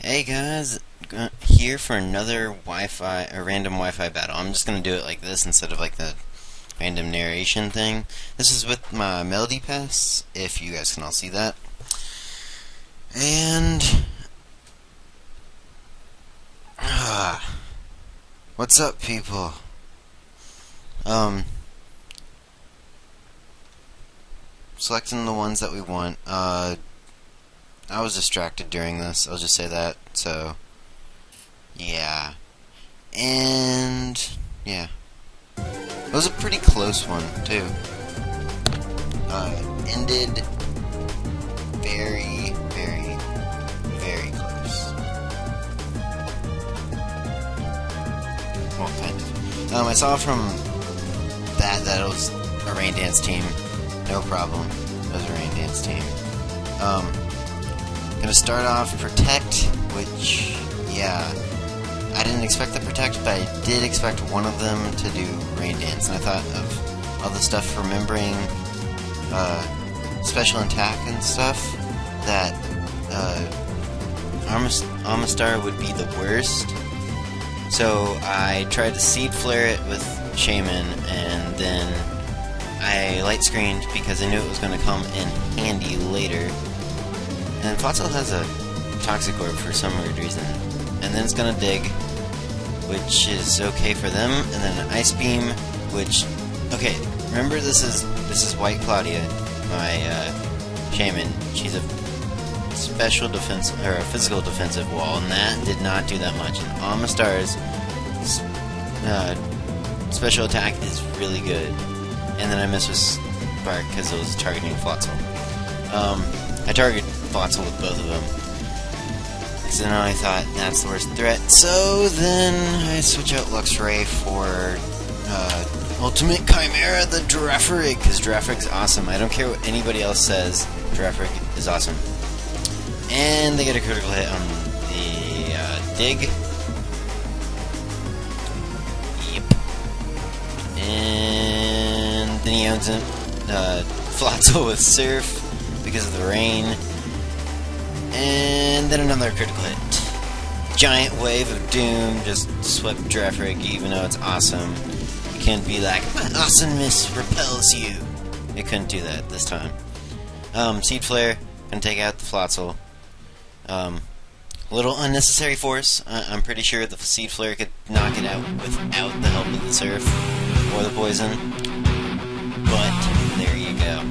Hey guys, here for another Wi-Fi, a random Wi-Fi battle. I'm just gonna do it like this instead of like the random narration thing. This is with my Melody Pass, if you guys can all see that. And what's up, people? Selecting the ones that we want. I was distracted during this, I'll just say that, so, yeah. And, yeah. It was a pretty close one, too. Ended very, very, very close. Well, kind of. I saw from that it was a rain dance team. No problem. It was a rain dance team. Gonna start off Protect, which, yeah, I didn't expect the Protect, but I did expect one of them to do Rain Dance, and I thought of all the stuff remembering special attack and stuff, that Omastar would be the worst. So I tried to Seed Flare it with Shaymin, and then I light screened because I knew it was going to come in handy later. And Floatzl has a Toxic Orb for some weird reason. And then it's gonna Dig, which is okay for them, and then an Ice Beam, which, okay, remember this is White Claudia, my Shaymin. She's a special defense, or a physical defensive wall, and that did not do that much. And Omastar's special attack is really good. And then I missed with Spark because it was targeting Floatzl. I targeted Floatzl with both of them. So now I thought that's the worst threat. So then I switch out Luxray for Ultimate Chimera, the Girafarig, because Girafarig's awesome. I don't care what anybody else says, Girafarig is awesome. And they get a critical hit on the Dig. Yep. And then he owns it. Floatzl with Surf because of the rain. And then another critical hit. Giant Wave of Doom just swept Girafarig, even though it's awesome. It can't be like, my awesomeness repels you. It couldn't do that this time. Seed Flare, gonna take out the Floatzl. A little unnecessary force. I'm pretty sure the Seed Flare could knock it out without the help of the Surf or the Poison. But, there you go.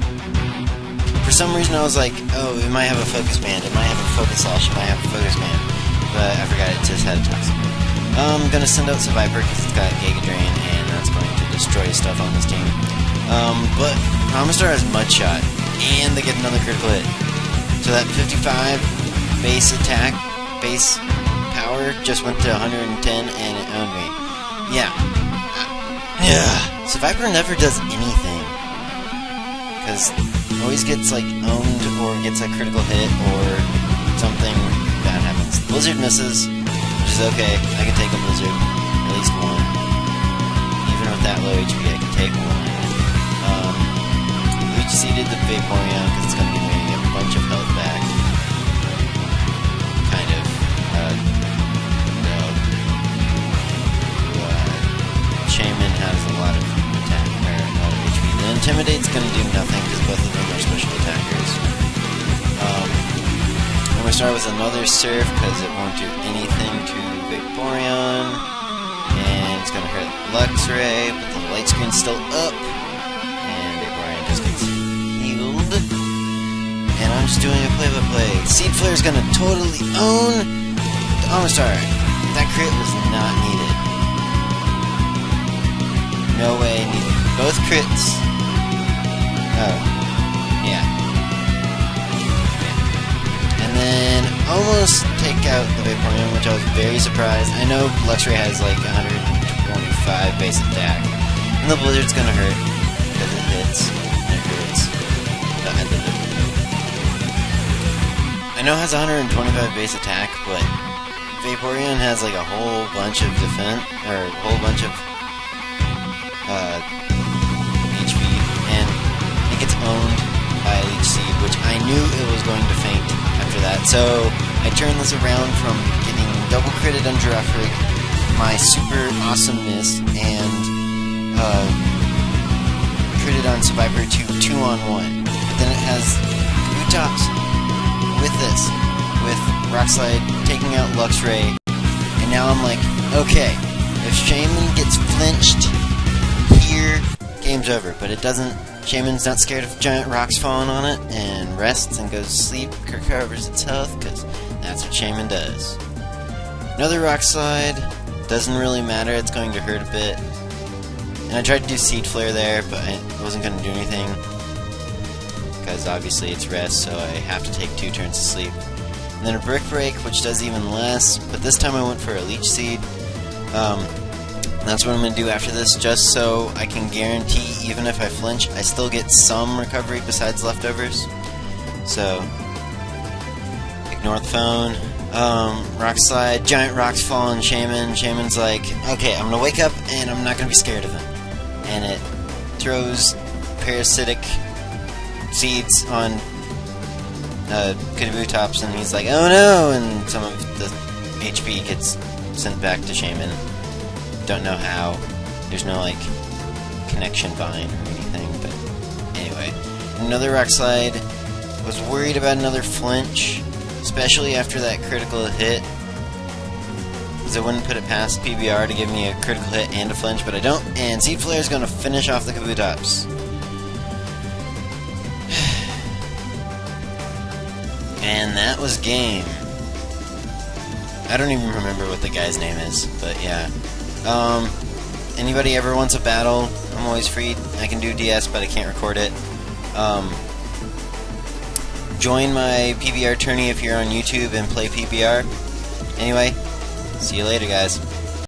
For some reason I was like, oh, it might have a Focus Band, it might have a Focus Slash, it might have a Focus Band. But I forgot it just had a Toxic. I'm gonna send out Seviper because it's got Giga Drain, and that's going to destroy stuff on this team. But Omastar has Mudshot, and they get another critical hit. So that 55 base attack, base power, just went to 110, and it owned me. Yeah. Seviper never does anything. Because always gets like owned or gets a critical hit or something bad happens. Blizzard misses, which is okay. I can take a Blizzard, at least one. Even with that low HP, I can take one. Leech Seeded the Vaporeon because it's going to give me a bunch of health back. Kind of. Shaymin has a lot of attack, or a lot of HP. The Intimidate's going to do nothing because both of them are special attackers. I'm going to start with another Surf because it won't do anything to Vaporeon. And it's going to hurt Luxray, but the light screen's still up. And Vaporeon just gets healed. And I'm just doing a play-by-play. Seed Flare's going to totally own the Omastar. That crit was not needed. No way needed. Both crits. Oh. Yeah. And then almost take out the Vaporeon, which I was very surprised. I know Luxray has like 125 base attack. And the Blizzard's gonna hurt because it hits. And it hurts. I know it has 125 base attack, but Vaporeon has like a whole bunch of defense, or a whole bunch of HP, and it gets owned by Leech Seed, which I knew it was going to faint after that, so I turned this around from getting double critted on Girafarig, my super awesomeness, and critted on Seviper to 2-on-1. But then it has Kabutops with this, with Rock Slide taking out Luxray, and now I'm like, okay, if Shaymin gets flinched here, game's over. But it doesn't. Shaymin's not scared of giant rocks falling on it, and rests and goes to sleep, recovers its health, because that's what Shaymin does. Another Rock Slide, doesn't really matter, it's going to hurt a bit. And I tried to do Seed Flare there, but it wasn't going to do anything, because obviously it's rest, so I have to take 2 turns to sleep. And then a Brick Break, which does even less, but this time I went for a Leech Seed. That's what I'm going to do after this, just so I can guarantee, even if I flinch, I still get some recovery besides leftovers. So, ignore the phone. Rock Slide, giant rocks fall on Shaymin. Shaymin's like, okay, I'm going to wake up and I'm not going to be scared of him. And it throws parasitic seeds on Kabutops, and he's like, oh no, and some of the HP gets sent back to Shaymin. Don't know how. There's no, like, connection vine or anything, but anyway. Another Rock Slide. Was worried about another flinch, especially after that critical hit, because I wouldn't put it past PBR to give me a critical hit and a flinch, but I don't, and Seed Flare is going to finish off the Kabutops. And that was game. I don't even remember what the guy's name is, but yeah. Anybody ever wants a battle, I'm always free. I can do DS, but I can't record it. Join my PBR tourney if you're on YouTube and play PBR. Anyway, see you later, guys.